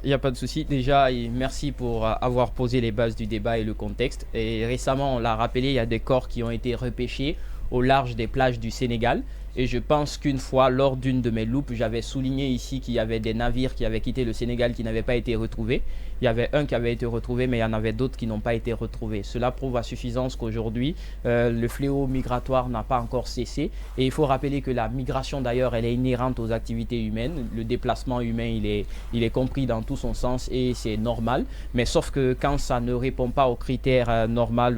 Il n'y a pas de souci. Déjà, merci pour avoir posé les bases du débat et le contexte. Et récemment, on l'a rappelé, il y a des corps qui ont été repêchés au large des plages du Sénégal. Et je pense qu'une fois, lors d'une de mes loupes, j'avais souligné ici qu'il y avait des navires qui avaient quitté le Sénégal qui n'avaient pas été retrouvés. Il y avait un qui avait été retrouvé, mais il y en avait d'autres qui n'ont pas été retrouvés. Cela prouve à suffisance qu'aujourd'hui, le fléau migratoire n'a pas encore cessé. Et il faut rappeler que la migration, d'ailleurs, elle est inhérente aux activités humaines. Le déplacement humain, il est compris dans tout son sens et c'est normal. Mais sauf que quand ça ne répond pas aux critères normaux,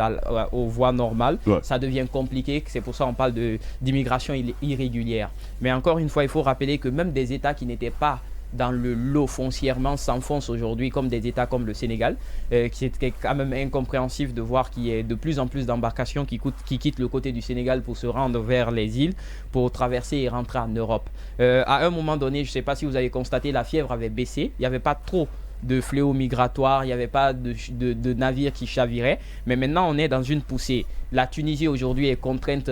aux voies normales, ça devient compliqué. C'est pour ça qu'on parle d'immigration irrégulière. Mais encore une fois, il faut rappeler que même des États qui n'étaient pas dans le lot foncièrement s'enfoncent aujourd'hui, comme des États comme le Sénégal, qui est quand même incompréhensif de voir qu'il y ait de plus en plus d'embarcations qui quittent le côté du Sénégal pour se rendre vers les îles, pour traverser et rentrer en Europe. À un moment donné, je ne sais pas si vous avez constaté, la fièvre avait baissé, il n'y avait pas trop de fléaux migratoires, il n'y avait pas de navires qui chaviraient, mais maintenant on est dans une poussée. La Tunisie aujourd'hui est contrainte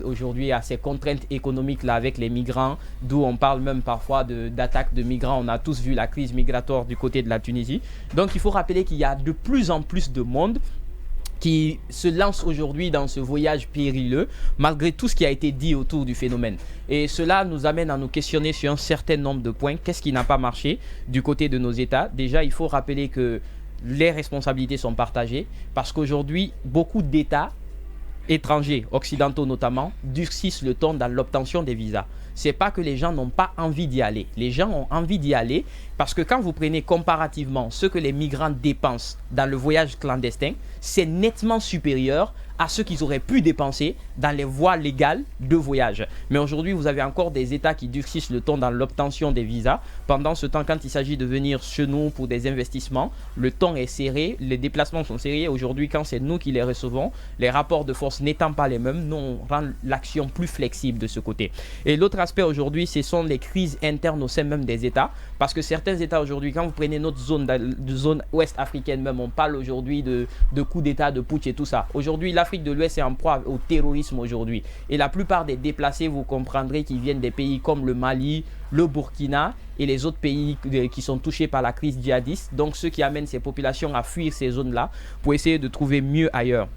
aujourd'hui à ces contraintes économiques là avec les migrants, d'où on parle même parfois d'attaques de migrants. On a tous vu la crise migratoire du côté de la Tunisie. Donc il faut rappeler qu'il y a de plus en plus de monde qui se lance aujourd'hui dans ce voyage périlleux, malgré tout ce qui a été dit autour du phénomène. Et cela nous amène à nous questionner sur un certain nombre de points. Qu'est-ce qui n'a pas marché du côté de nos États? Déjà, il faut rappeler que les responsabilités sont partagées, parce qu'aujourd'hui, beaucoup d'États étrangers, occidentaux notamment, durcissent le ton dans l'obtention des visas. C'est pas que les gens n'ont pas envie d'y aller. Les gens ont envie d'y aller parce que quand vous prenez comparativement ce que les migrants dépensent dans le voyage clandestin, c'est nettement supérieur à ce qu'ils auraient pu dépenser dans les voies légales de voyage. Mais aujourd'hui, vous avez encore des États qui durcissent le ton dans l'obtention des visas. Pendant ce temps, quand il s'agit de venir chez nous pour des investissements, le ton est serré, les déplacements sont serrés. Aujourd'hui, quand c'est nous qui les recevons, les rapports de force n'étant pas les mêmes, nous, on rend l'action plus flexible de ce côté. Et l'autre aspect aujourd'hui, ce sont les crises internes au sein même des États. Parce que certains États aujourd'hui, quand vous prenez notre zone ouest africaine même, on parle aujourd'hui de coups d'État, de putsch et tout ça. Aujourd'hui, l'Afrique de l'Ouest est en proie au terrorisme aujourd'hui. Et la plupart des déplacés, vous comprendrez qu'ils viennent des pays comme le Mali, le Burkina et les autres pays qui sont touchés par la crise djihadiste. Donc, ceux qui amènent ces populations à fuir ces zones-là pour essayer de trouver mieux ailleurs.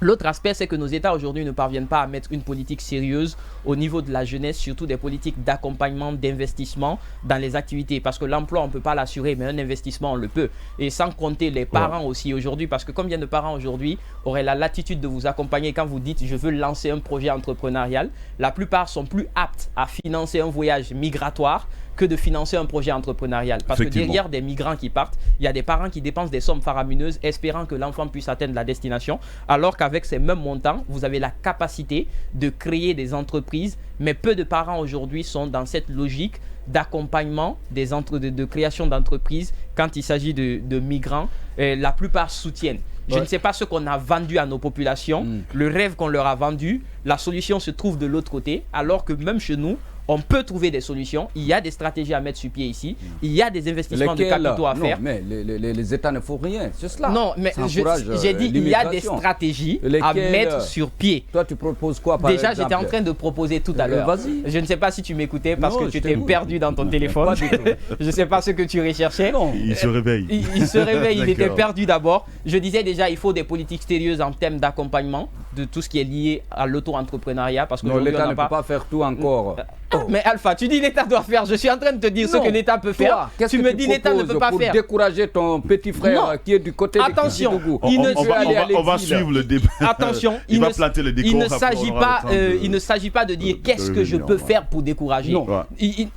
L'autre aspect, c'est que nos États aujourd'hui ne parviennent pas à mettre une politique sérieuse au niveau de la jeunesse, surtout des politiques d'accompagnement, d'investissement dans les activités. Parce que l'emploi, on ne peut pas l'assurer, mais un investissement, on le peut. Et sans compter les parents aussi aujourd'hui, parce que combien de parents aujourd'hui auraient la latitude de vous accompagner quand vous dites « je veux lancer un projet entrepreneurial ». La plupart sont plus aptes à financer un voyage migratoire que de financer un projet entrepreneurial. Parce que derrière des migrants qui partent, il y a des parents qui dépensent des sommes faramineuses espérant que l'enfant puisse atteindre la destination, alors qu'avec ces mêmes montants, vous avez la capacité de créer des entreprises, mais peu de parents aujourd'hui sont dans cette logique d'accompagnement de création d'entreprises quand il s'agit de migrants. La plupart soutiennent. Je ne sais pas ce qu'on a vendu à nos populations, le rêve qu'on leur a vendu, la solution se trouve de l'autre côté, alors que même chez nous, on peut trouver des solutions. Il y a des stratégies à mettre sur pied ici. Il y a des investissements de capitaux à faire. Non, mais les États ne font rien. C'est cela. Non, mais j'ai dit il y a des stratégies à mettre sur pied. Toi, tu proposes quoi par Déjà, exemple? j'étais en train de proposer tout à l'heure. Vas-y. Je ne sais pas si tu m'écoutais parce que tu étais perdu dans ton téléphone. Je ne sais pas ce que tu recherchais. Non. Il se réveille. Il se réveille, il était perdu d'abord. Je disais déjà, il faut des politiques sérieuses en termes d'accompagnement de tout ce qui est lié à l'auto-entrepreneuriat. Parce que l'État ne peut pas faire tout encore. Mais Alpha, tu dis l'État doit faire. Je suis en train de te dire ce que l'État peut faire. Tu me dis l'État ne peut pas faire. Pour décourager ton petit frère qui est du côté de Attention, on va suivre le débat. Attention, il va planter le décor. Il ne s'agit pas de dire qu'est-ce que je peux faire pour décourager. Non.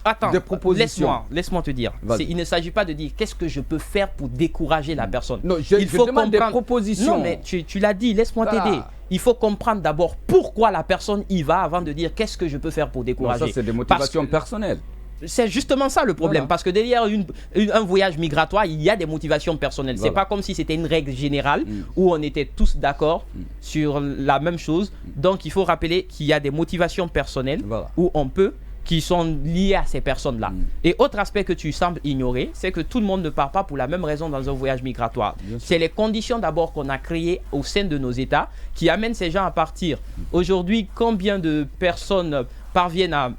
Attends, des propositions. Laisse-moi te dire. Il ne s'agit pas de dire qu'est-ce que je peux faire pour décourager la personne. Non, il faut comprendre des propositions. Non, mais tu l'as dit, laisse-moi t'aider. Il faut comprendre d'abord pourquoi la personne y va avant de dire qu'est-ce que je peux faire pour décourager. Non, ça, c'est des motivations personnelles. C'est justement ça le problème, parce que derrière un voyage migratoire, il y a des motivations personnelles. C'est pas comme si c'était une règle générale où on était tous d'accord sur la même chose. Donc il faut rappeler qu'il y a des motivations personnelles où on peut, qui sont liées à ces personnes-là. Et autre aspect que tu sembles ignorer, c'est que tout le monde ne part pas pour la même raison dans un voyage migratoire. C'est les conditions d'abord qu'on a créées au sein de nos États qui amènent ces gens à partir. Aujourd'hui, combien de personnes parviennent à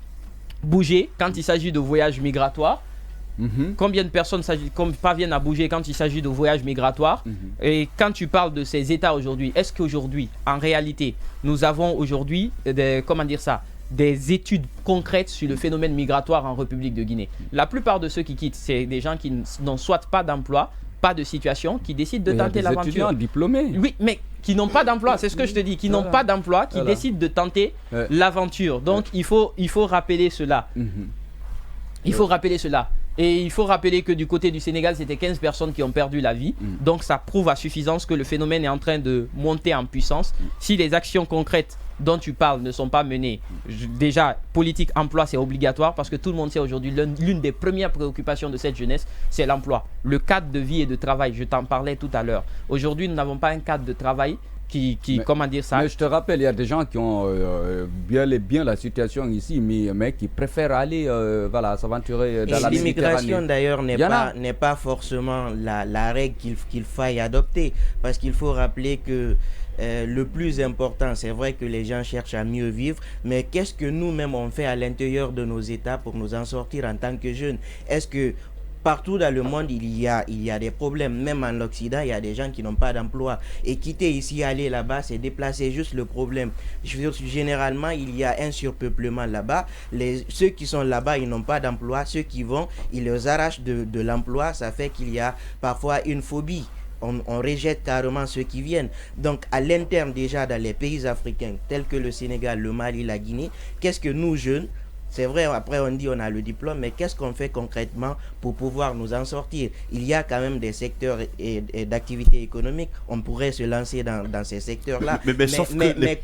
bouger quand il s'agit de voyages migratoires? Combien de personnes parviennent à bouger quand il s'agit de voyages migratoires? Et quand tu parles de ces États aujourd'hui, est-ce qu'aujourd'hui, en réalité, nous avons aujourd'hui des études concrètes sur le phénomène migratoire en République de Guinée? La plupart de ceux qui quittent, c'est des gens qui n'ont soit pas d'emploi, pas de situation, qui décident de tenter l'aventure. Des étudiants diplômés. Oui, mais qui n'ont pas d'emploi, c'est ce que je te dis, qui n'ont pas d'emploi, qui décident de tenter l'aventure. Donc il faut rappeler cela. Il faut rappeler cela. Et il faut rappeler que du côté du Sénégal, c'était 15 personnes qui ont perdu la vie. Donc ça prouve à suffisance que le phénomène est en train de monter en puissance. Si les actions concrètes dont tu parles ne sont pas menées, déjà, politique, emploi, c'est obligatoire parce que tout le monde sait aujourd'hui, l'une des premières préoccupations de cette jeunesse, c'est l'emploi. Le cadre de vie et de travail, je t'en parlais tout à l'heure. Aujourd'hui, nous n'avons pas un cadre de travail comment dire ça? Mais je te rappelle, il y a des gens qui ont bien la situation ici, mais qui préfèrent aller s'aventurer dans la Méditerranée. L'immigration d'ailleurs n'est pas forcément la règle qu'il faille adopter, parce qu'il faut rappeler que le plus important, c'est vrai que les gens cherchent à mieux vivre, mais qu'est-ce que nous-mêmes on fait à l'intérieur de nos États pour nous en sortir en tant que jeunes? Est-ce que partout dans le monde, il y a des problèmes. Même en Occident, il y a des gens qui n'ont pas d'emploi. Et quitter ici, aller là-bas, c'est déplacer juste le problème. Généralement, il y a un surpeuplement là-bas. Ceux qui sont là-bas, ils n'ont pas d'emploi. Ceux qui vont, ils leur arrachent de l'emploi. Ça fait qu'il y a parfois une phobie. On rejette carrément ceux qui viennent. Donc, à l'interne déjà, dans les pays africains, tels que le Sénégal, le Mali, la Guinée, qu'est-ce que nous, jeunes, c'est vrai, après on dit on a le diplôme, mais qu'est-ce qu'on fait concrètement pour pouvoir nous en sortir? Il y a quand même des secteurs d'activité économique, on pourrait se lancer dans ces secteurs-là. Mais sauf que les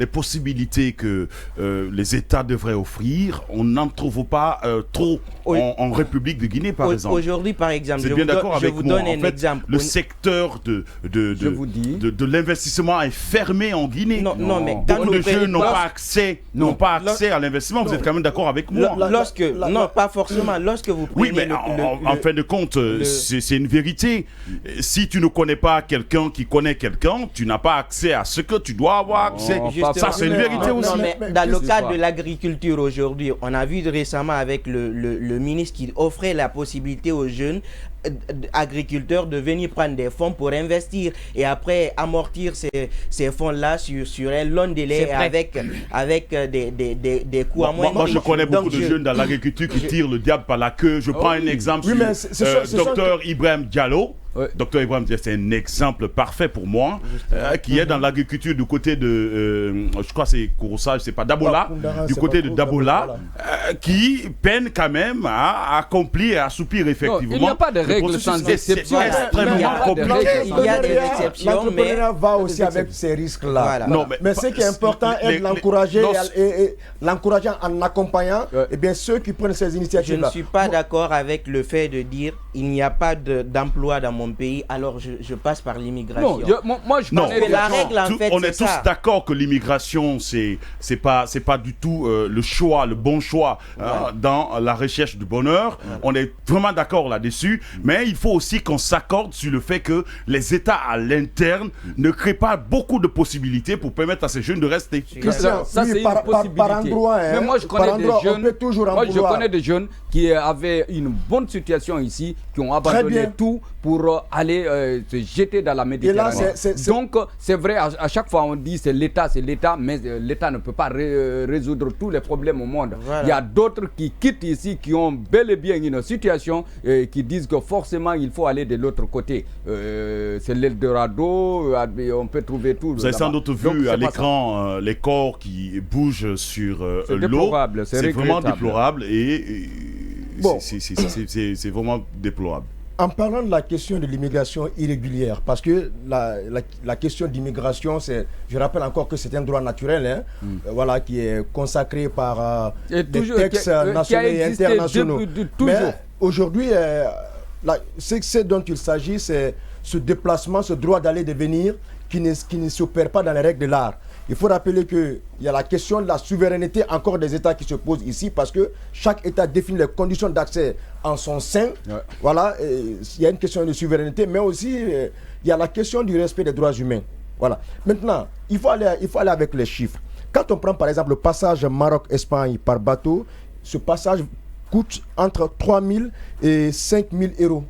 possibilités que les États devraient offrir, on n'en trouve pas trop en République de Guinée, par exemple. Aujourd'hui, par exemple, je vous donne un exemple. Le secteur de l'investissement est fermé en Guinée. Non, mais beaucoup de jeunes n'ont pas accès à l'investissement. Vous êtes quand même d'accord avec moi? Non, pas forcément. Lorsque vous prenez... Oui, mais en fin de compte, c'est une vérité. Si tu ne connais pas quelqu'un qui connaît quelqu'un, tu n'as pas accès à ce que tu dois avoir accès. Ça, c'est une vérité aussi. Non, mais dans le cadre de l'agriculture aujourd'hui, on a vu récemment avec le ministre qui offrait la possibilité aux jeunes agriculteurs de venir prendre des fonds pour investir et après amortir ces fonds-là sur un long délai avec des coûts à moindre. Moi, je connais beaucoup de jeunes dans l'agriculture qui tirent le diable par la queue. Je prends un exemple sur Dr Ibrahim Diallo. Dr Ibrahim Diallo, c'est un exemple parfait pour moi, qui est dans l'agriculture du côté de, je crois que c'est Kouroussage, c'est pas Dabola, du côté de Dabola, qui peine quand même à accomplir et à assoupir effectivement. Il n'y a pas de règles sans exception. C'est extrêmement compliqué. Il y a des exceptions, mais l'entrepreneur va aussi avec ces risques-là. Voilà. Mais ce qui est important est de l'encourager et l'encourager en accompagnant ceux qui prennent ces initiatives-là. Je ne suis pas d'accord avec le fait de dire il n'y a pas d'emploi dans mon pays, alors je passe par l'immigration. On est tous d'accord que l'immigration, c'est pas du tout le bon choix dans la recherche du bonheur. On est vraiment d'accord là-dessus, mais il faut aussi qu'on s'accorde sur le fait que les États à l'interne ne créent pas beaucoup de possibilités pour permettre à ces jeunes de rester. Ça, c'est une possibilité. Par endroit, mais moi, je connais des jeunes qui avaient une bonne situation ici, qui ont abandonné tout pour aller se jeter dans la Méditerranée. Donc, c'est vrai, à chaque fois on dit c'est l'État, mais l'État ne peut pas résoudre tous les problèmes au monde. Voilà. Il y a d'autres qui quittent ici, qui ont bel et bien une situation, qui disent que forcément il faut aller de l'autre côté. C'est l'Eldorado, on peut trouver tout. Vous avez sans doute vu à l'écran les corps qui bougent sur l'eau. C'est vraiment déplorable et c'est vraiment déplorable. En parlant de la question de l'immigration irrégulière, parce que la question d'immigration, je rappelle encore que c'est un droit naturel, qui est consacré par des textes nationaux et internationaux. Mais aujourd'hui, ce dont il s'agit, c'est ce déplacement, ce droit d'aller et de venir qui ne s'opère pas dans les règles de l'art. Il faut rappeler qu'il y a la question de la souveraineté encore des États qui se pose ici parce que chaque État définit les conditions d'accès en son sein. Voilà, il y a une question de souveraineté, mais aussi il y a la question du respect des droits humains. Voilà. Maintenant, il faut aller avec les chiffres. Quand on prend par exemple le passage Maroc-Espagne par bateau, ce passage coûte entre 3 000 et 5 000 euros.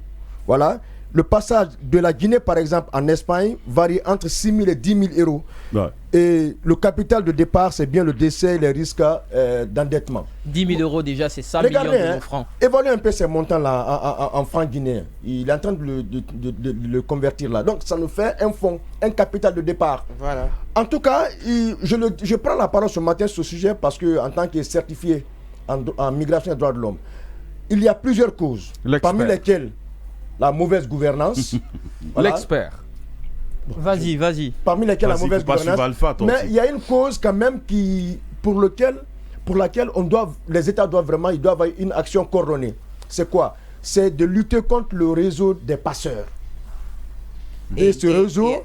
Voilà. Le passage de la Guinée, par exemple, en Espagne, varie entre 6 000 et 10 000 euros. Ouais. Et le capital de départ, c'est bien le décès et les risques d'endettement. 10 000 euros déjà, c'est 100 millions de francs. Évaluez un peu ces montants-là en francs guinéens. Il est en train de le convertir là. Donc, ça nous fait un fonds, un capital de départ. Voilà. En tout cas, je prends la parole ce matin sur ce sujet parce qu'en tant que certifié en migration et droits de l'homme, il y a plusieurs causes, parmi lesquelles la mauvaise gouvernance. Voilà. L'expert. Vas-y. Parmi lesquelles la mauvaise gouvernance. Mais il y a une cause quand même pour laquelle les États doivent avoir une action coordonnée. C'est quoi? C'est de lutter contre le réseau des passeurs. Et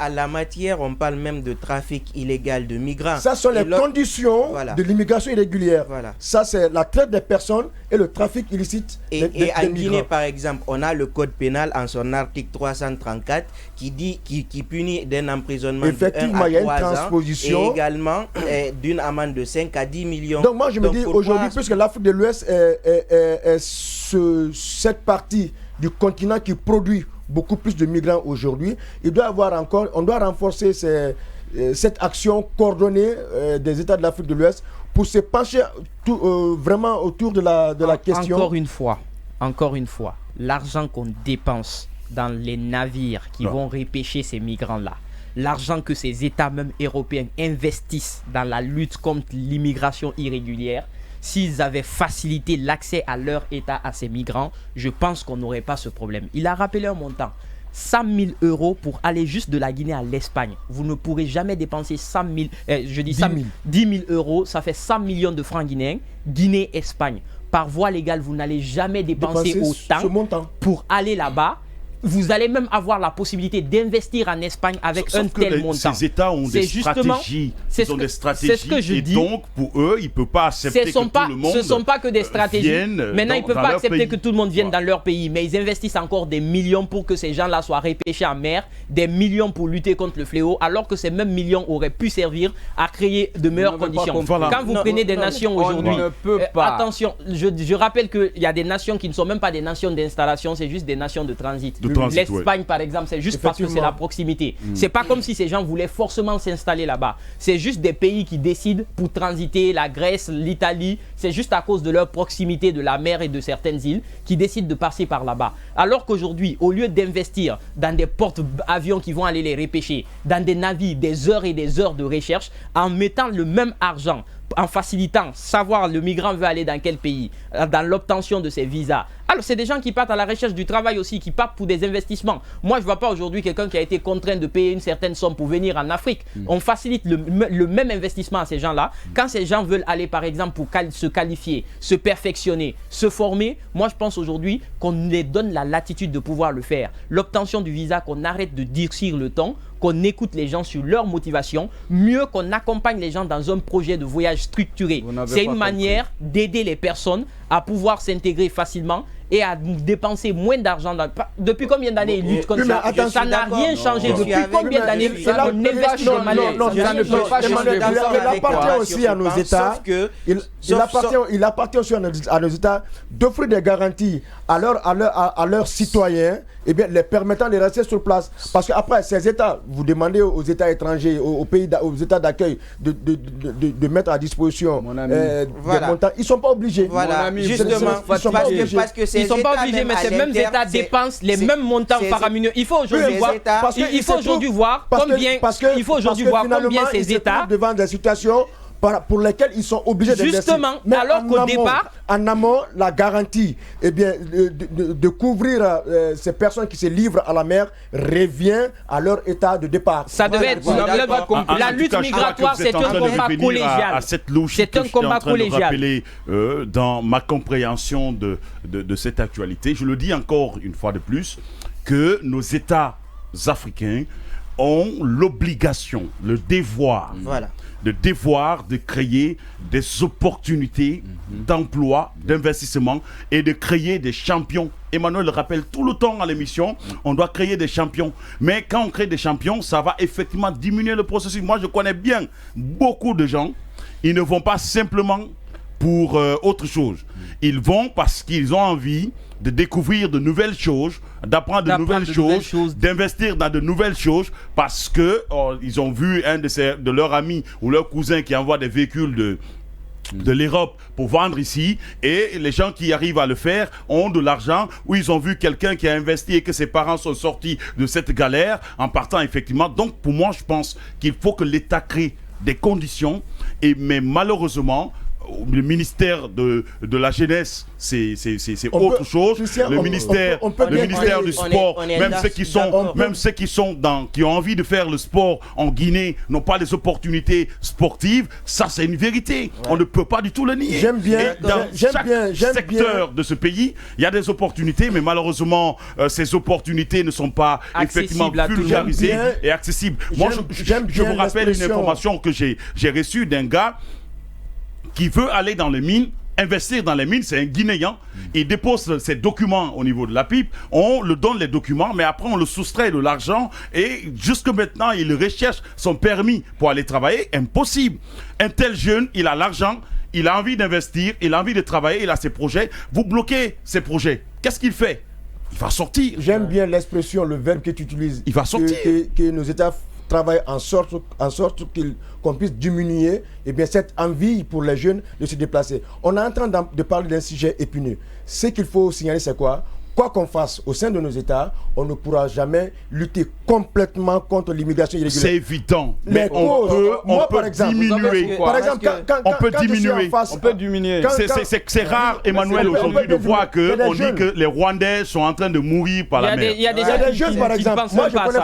à la matière, on parle même de trafic illégal de migrants. Ça sont les conditions de l'immigration irrégulière. Voilà. Ça, c'est la traite des personnes et le trafic illicite des migrants. Et en Guinée, par exemple, on a le code pénal en son article 334 qui punit d'un emprisonnement de 1 à 3 ans et également d'une amende de 5 à 10 millions. Donc moi, je me dis aujourd'hui, puisque l'Afrique de l'Ouest est cette partie du continent qui produit beaucoup plus de migrants aujourd'hui, on doit renforcer cette action coordonnée des États de l'Afrique de l'Ouest pour se pencher vraiment autour de la question. Encore une fois, l'argent qu'on dépense dans les navires qui vont repêcher ces migrants-là, l'argent que ces États même européens investissent dans la lutte contre l'immigration irrégulière, s'ils avaient facilité l'accès à leur État à ces migrants, je pense qu'on n'aurait pas ce problème. Il a rappelé un montant. 100 000 euros pour aller juste de la Guinée à l'Espagne. Vous ne pourrez jamais dépenser 10 000 euros. Ça fait 100 millions de francs guinéens. Guinée-Espagne. Par voie légale, vous n'allez jamais dépenser autant pour aller là-bas. Vous allez même avoir la possibilité d'investir en Espagne avec un tel montant. Ces États ont des stratégies. C'est ce que je dis. Donc, pour eux, ils ne peuvent pas accepter que tout le monde ce ne sont pas que des stratégies. Maintenant, ils ne peuvent pas accepter que tout le monde vienne dans leur pays. Mais ils investissent encore des millions pour que ces gens-là soient repêchés en mer. Des millions pour lutter contre le fléau. Alors que ces mêmes millions auraient pu servir à créer de meilleures conditions. Quand vous prenez des nations aujourd'hui, attention, je rappelle qu'il y a des nations qui ne sont même pas des nations d'installation. C'est juste des nations de transit. L'Espagne, par exemple, c'est juste parce que c'est la proximité. C'est pas comme si ces gens voulaient forcément s'installer là-bas. C'est juste des pays qui décident pour transiter, la Grèce, l'Italie. C'est juste à cause de leur proximité de la mer et de certaines îles qui décident de passer par là-bas. Alors qu'aujourd'hui, au lieu d'investir dans des porte-avions qui vont aller les repêcher, dans des navires, des heures et des heures de recherche, en mettant le même argent, en facilitant, savoir le migrant veut aller dans quel pays, dans l'obtention de ses visas. Alors, c'est des gens qui partent à la recherche du travail aussi, qui partent pour des investissements. Moi, je ne vois pas aujourd'hui quelqu'un qui a été contraint de payer une certaine somme pour venir en Afrique. On facilite le même investissement à ces gens-là. Quand ces gens veulent aller, par exemple, pour se qualifier, se perfectionner, se former, moi, je pense aujourd'hui qu'on les donne la latitude de pouvoir le faire. L'obtention du visa, qu'on arrête de durcir le temps, qu'on écoute les gens sur leur motivation, mieux qu'on accompagne les gens dans un projet de voyage structuré. C'est une manière d'aider les personnes à pouvoir s'intégrer facilement et à dépenser moins d'argent. Depuis combien d'années ils luttent contre ça? Ça n'a rien changé. Depuis combien d'années on investit dans il appartient aussi à nos États. Il appartient aussi à nos États d'offrir des garanties à leurs citoyens, et bien les permettant de rester sur place. Parce qu'après, ces États, vous demandez aux États étrangers, aux États d'accueil de mettre à disposition des montants. Ils ne sont pas obligés. Voilà, justement, parce que ils ne sont pas obligés, mais ces mêmes États dépensent les mêmes montants faramineux. Il faut aujourd'hui voir combien ces États devant des situations pour lesquelles ils sont obligés d'investir. Justement, alors qu'au départ, en amont, la garantie de couvrir ces personnes qui se livrent à la mer revient à leur état de départ. Ça devait être la lutte migratoire, c'est un combat collégial. À cette logique que je suis en train de rappeler dans ma compréhension de cette actualité. Je le dis encore une fois de plus, que nos États africains ont l'obligation, le devoir de créer des opportunités d'emploi, d'investissement et de créer des champions. Emmanuel le rappelle tout le temps à l'émission, on doit créer des champions. Mais quand on crée des champions, ça va effectivement diminuer le processus. Moi, je connais bien beaucoup de gens, ils ne vont pas simplement pour autre chose. Ils vont parce qu'ils ont envie de découvrir de nouvelles choses, d'apprendre de nouvelles choses, d'investir dans de nouvelles choses, parce que ils ont vu un de leurs amis ou leurs cousins qui envoie des véhicules de l'Europe pour vendre ici, et les gens qui arrivent à le faire ont de l'argent, ou ils ont vu quelqu'un qui a investi et que ses parents sont sortis de cette galère en partant effectivement. Donc pour moi, je pense qu'il faut que l'État crée des conditions, mais malheureusement le ministère de la jeunesse, c'est autre chose. Le ministère du sport, même ceux qui ont envie de faire le sport en Guinée n'ont pas les opportunités sportives. Ça, c'est une vérité. Ouais. On ne peut pas du tout le nier. Dans chaque secteur de ce pays, il y a des opportunités, mais malheureusement, ces opportunités ne sont pas effectivement vulgarisées et accessibles. Moi, je vous rappelle une information que j'ai reçue d'un gars qui veut aller dans les mines, investir dans les mines. C'est un Guinéen. Il dépose ses documents au niveau de la pipe. On le donne les documents, mais après on le soustrait de l'argent. Et jusque maintenant, il recherche son permis pour aller travailler. Impossible. Un tel jeune, il a l'argent, il a envie d'investir, il a envie de travailler, il a ses projets. Vous bloquez ses projets. Qu'est-ce qu'il fait? Il va sortir. J'aime bien l'expression, le verbe que tu utilises. Il va sortir. Que nos États travaillent en sorte qu'on puisse diminuer cette envie pour les jeunes de se déplacer. On est en train de parler d'un sujet épineux. Ce qu'il faut signaler, c'est quoi? Quoi qu'on fasse au sein de nos États, on ne pourra jamais lutter complètement contre l'immigration irrégulière. C'est évident. Mais on peut diminuer. Par exemple, on peut diminuer. C'est rare, Emmanuel, aujourd'hui, de voir qu'on dit que les Rwandais sont en train de mourir par la mer. Il y a des jeunes, par exemple, qui ne pensent même pas à ça.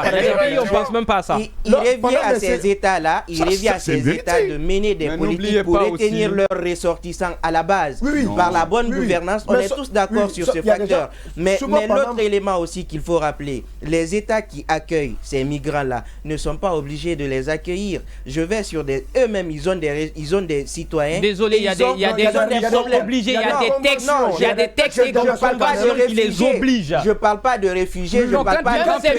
On ne pense même pas à ça. Il revient à ces États-là, de mener des politiques pour retenir leurs ressortissants à la base. Par la bonne gouvernance, on est tous d'accord sur ce facteur. Mais l'autre élément aussi qu'il faut rappeler, les États qui accueillent ces migrants-là ne sont pas obligés de les accueillir. Je vais sur eux-mêmes, ils ont des citoyens. Désolé, il y a des obligés, il y a des textes et qui les obligent. Je parle pas de réfugiés, je parle pas de ces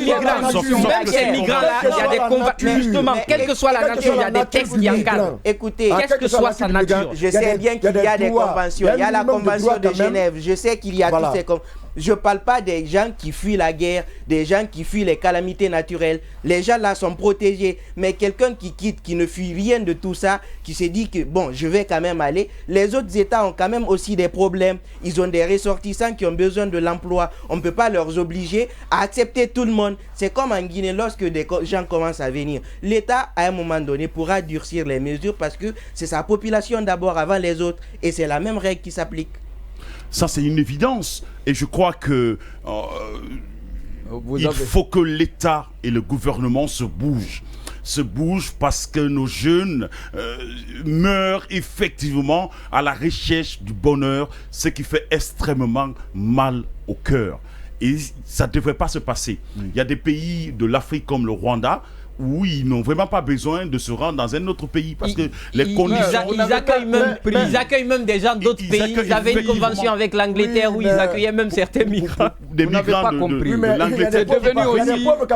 migrants-là, il y a des conventions. Justement, quelle que soit la nature, il y a des textes qui encadrent. Écoutez, quelle que soit sa nature. Je sais bien qu'il y a des conventions. Il y a la convention de Genève. Je sais qu'il y a tous ces conventions. Je ne parle pas des gens qui fuient la guerre, des gens qui fuient les calamités naturelles. Les gens là sont protégés. Mais quelqu'un qui quitte, qui ne fuit rien de tout ça, qui se dit que bon, je vais quand même aller. Les autres États ont quand même aussi des problèmes. Ils ont des ressortissants qui ont besoin de l'emploi. On ne peut pas leur obliger à accepter tout le monde. C'est comme en Guinée, lorsque des gens commencent à venir. L'État, à un moment donné, pourra durcir les mesures parce que c'est sa population d'abord avant les autres. Et c'est la même règle qui s'applique. Ça, c'est une évidence. Et je crois que il faut que l'État et le gouvernement se bougent parce que nos jeunes meurent effectivement à la recherche du bonheur, ce qui fait extrêmement mal au cœur. Et ça ne devrait pas se passer. Il y a des pays de l'Afrique comme le Rwanda où ils n'ont vraiment pas besoin de se rendre dans un autre pays parce que les conditions... Ils accueillent même des gens d'autres pays. Ils avaient une convention avec l'Angleterre où ils accueillaient même certains migrants. Des migrants de l'Angleterre.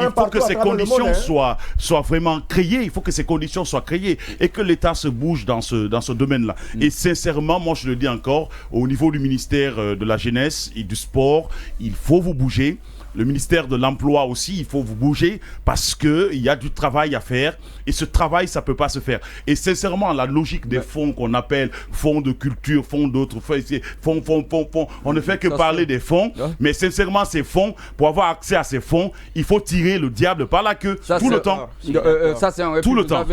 Il faut que ces conditions soient vraiment créées. Il faut que ces conditions soient créées et que l'État se bouge dans ce domaine-là. Et sincèrement, moi je le dis encore, au niveau du ministère de la Jeunesse et du Sport, il faut vous bouger. Le ministère de l'Emploi aussi, il faut vous bouger parce qu'il y a du travail à faire et ce travail, ça ne peut pas se faire. Et sincèrement, la logique des fonds qu'on appelle fonds de culture, fonds d'autres, fonds, on ne fait que parler des fonds, mais sincèrement, ces fonds, pour avoir accès à ces fonds, il faut tirer le diable par la queue tout le temps. Tout le temps.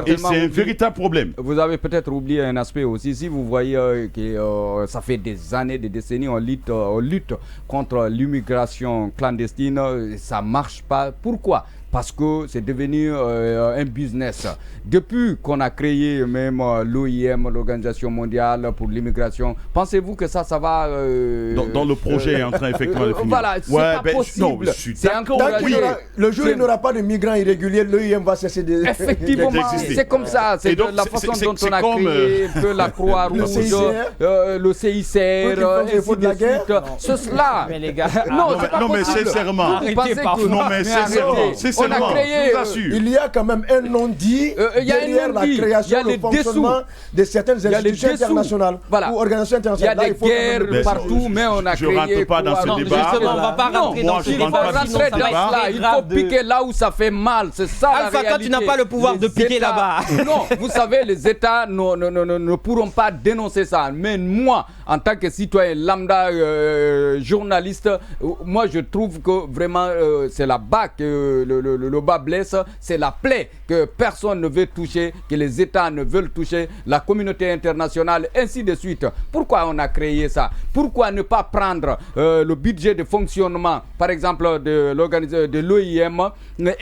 Et c'est un véritable problème. Vous avez peut-être oublié un aspect aussi. Si vous voyez que ça fait des années, des décennies, on lutte contre l'immigration clandestine, ça marche pas. Pourquoi? Parce que c'est devenu un business. Depuis qu'on a créé même l'OIM, l'Organisation mondiale pour l'immigration, pensez-vous que ça va... Dans le projet est en train effectivement de finir. Voilà, c'est pas possible. Non, je suis d'accord. Le jour où il n'y aura pas de migrants irréguliers, l'OIM va cesser d'exister. Effectivement, c'est comme ça. C'est la façon dont on a créé la Croix-Rouge, le CICR, il faut de la guerre. C'est cela. Mais les gars... Non, mais sincèrement... Vous pensez que... Non, mais sincèrement... on a créé, il y a quand même un non-dit derrière la création, le fonctionnement de certaines institutions internationales ou organisations internationales. Il y a des guerres partout, mais on a créé... Je ne rentre pas dans ce débat. Justement, on ne va pas rentrer dans ce débat. Il faut piquer là où ça fait mal, c'est ça la réalité. Alpha, toi tu n'as pas le pouvoir de piquer là-bas. Non, vous savez, les États ne pourront pas dénoncer ça. Mais moi, en tant que citoyen lambda, journaliste, moi je trouve que vraiment c'est là-bas que le bas blesse, c'est la plaie que personne ne veut toucher, que les États ne veulent toucher, la communauté internationale, ainsi de suite. Pourquoi on a créé ça? Pourquoi ne pas prendre le budget de fonctionnement, par exemple de l'OIM,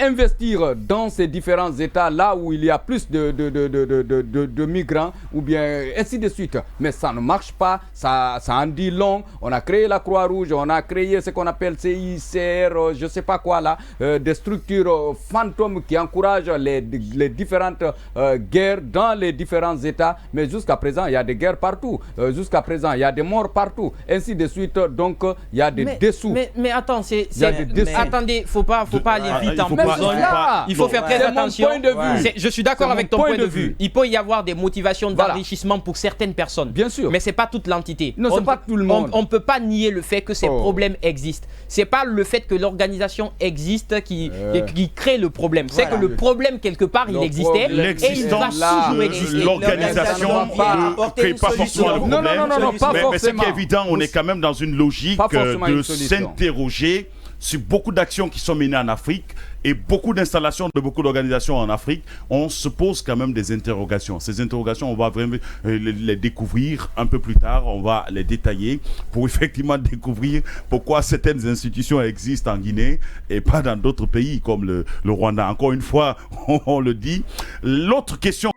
investir dans ces différents États là où il y a plus de migrants, ou bien ainsi de suite. Mais ça ne marche pas, ça en dit long. On a créé la Croix-Rouge, on a créé ce qu'on appelle CICR, je ne sais pas quoi là, des structures fantômes qui encouragent les différentes guerres dans les différents États. Mais jusqu'à présent, il y a des guerres partout. Jusqu'à présent, il y a des morts partout. Ainsi de suite, donc il y a des dessous. Mais attends, attendez, faut pas aller vite en besogne. Il faut faire très attention. Je suis d'accord avec ton point de vue. Il peut y avoir des motivations d'enrichissement pour certaines personnes. Bien sûr. Mais c'est pas toute l'entité. Non, c'est pas tout le monde. On ne peut pas nier le fait que ces problèmes existent. C'est pas le fait que l'organisation existe qui crée le problème. C'est que le problème, quelque part, il existait et il va toujours exister. L'organisation ne crée pas forcément le problème. Non, pas forcément. Mais c'est évident, on est quand même dans une logique de s'interroger sur beaucoup d'actions qui sont menées en Afrique et beaucoup d'installations de beaucoup d'organisations en Afrique. On se pose quand même des interrogations. Ces interrogations, on va vraiment les découvrir un peu plus tard. On va les détailler pour effectivement découvrir pourquoi certaines institutions existent en Guinée et pas dans d'autres pays comme le Rwanda. Encore une fois, on le dit. L'autre question